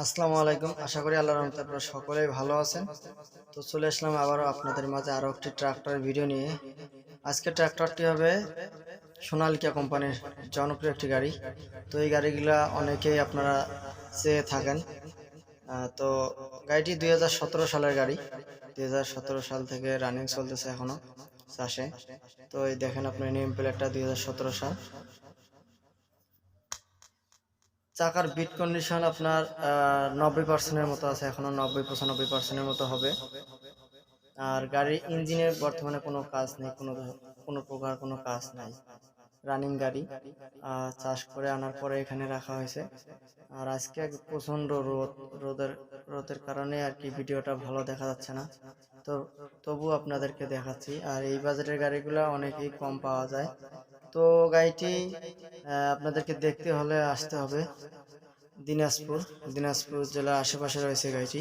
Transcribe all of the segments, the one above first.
আসসালামু আলাইকুম। আশা করি আল্লাহর রহমতে আপনারা সকলেই ভালো আছেন। তো চলে আসলাম আবারও আপনাদের মাঝে আরও একটি ট্রাক্টরের ভিডিও নিয়ে। আজকে ট্রাক্টরটি হবে সোনালিকা কোম্পানির জনপ্রিয় একটি গাড়ি। তো এই গাড়িগুলা অনেকেই আপনারা চেয়ে থাকেন। তো গাড়িটি 2017 সালের গাড়ি। 2017 সাল থেকে রানিং চলতেছে এখনো চাষে। তো এই দেখেন আপনার নেম প্লেটটা 2017 সাল। চাকার বিট কন্ডিশন আপনার 90% মতো আছে, এখনো 90-95% মতো হবে। আর গাড়ির ইঞ্জিনের বর্তমানে কোনো কাজ নেই, কোনো প্রকার কোনো কাজ নাই, রানিং গাড়ি। চাষ করে আনার পরে এখানে রাখা হয়েছে। আর আজকে প্রচণ্ড রোদের কারণে আর কি ভিডিওটা ভালো দেখা যাচ্ছে না, তো তবু আপনাদেরকে দেখাচ্ছি। আর এই বাজেটের গাড়িগুলো অনেকেই কম পাওয়া যায়। তো গাড়িটি আপনাদেরকে দেখতে হলে আসতে হবে দিনাজপুর জেলার আশেপাশে রয়েছে গাড়িটি।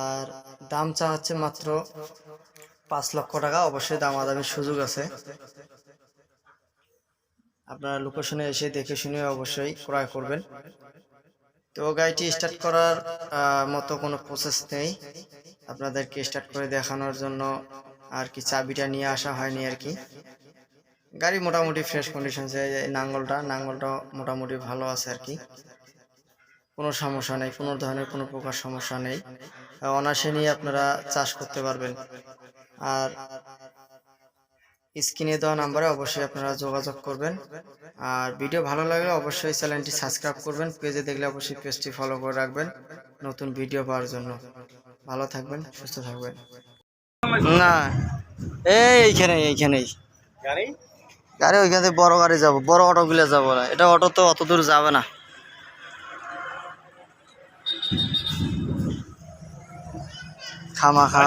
আর দাম চা হচ্ছে মাত্র 5 লক্ষ টাকা। অবশ্যই দামাদামির সুযোগ আছে, আপনারা লোকেশনে এসে দেখে শুনে অবশ্যই ক্রয় করবেন। তো গাড়িটি স্টার্ট করার মতো কোনো প্রসেস নেই, আপনাদেরকে স্টার্ট করে দেখানোর জন্য আর কি চাবিটা নিয়ে আসা হয়নি আর কি। গাড়ি মোটামুটি ফ্রেশ কন্ডিশন আছে। নাঙ্গলটা মোটামুটি ভালো আছে আর কি, কোনো সমস্যা নেই, কোনো ধরনের কোনো প্রকার সমস্যা নেই। অনায়াসে নিয়ে আপনারা চাষ করতে পারবেন। আর স্ক্রিনে দেওয়া নাম্বারে অবশ্যই আপনারা যোগাযোগ করবেন। আর ভিডিও ভালো লাগলে অবশ্যই চ্যানেলটি সাবস্ক্রাইব করবেন, পেজে দেখলে অবশ্যই পেজটি ফলো করে রাখবেন নতুন ভিডিও পাওয়ার জন্য। ভালো থাকবেন, সুস্থ থাকবেন। না, এইখানেই গাড়ি ওইখান থেকে বড় গাড়ি যাবো, বড় অটোগুলো যাবো না, এটা অটো তো অত দূর যাবে না। খামাখা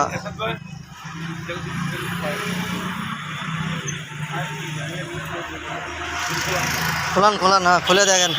খোলান, হ্যাঁ খুলে দেখেন।